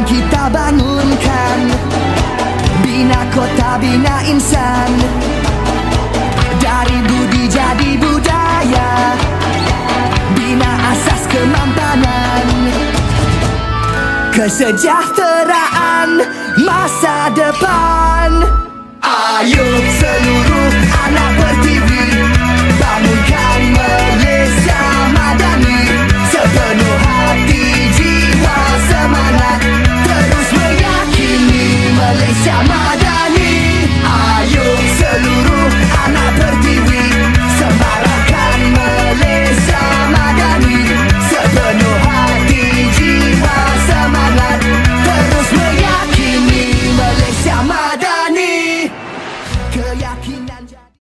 kita bangunkan. Bina kota, bina insan, dari budi jadi budaya. Bina asas kemampanan, kesejahteraan masa depan. Ayo seluruh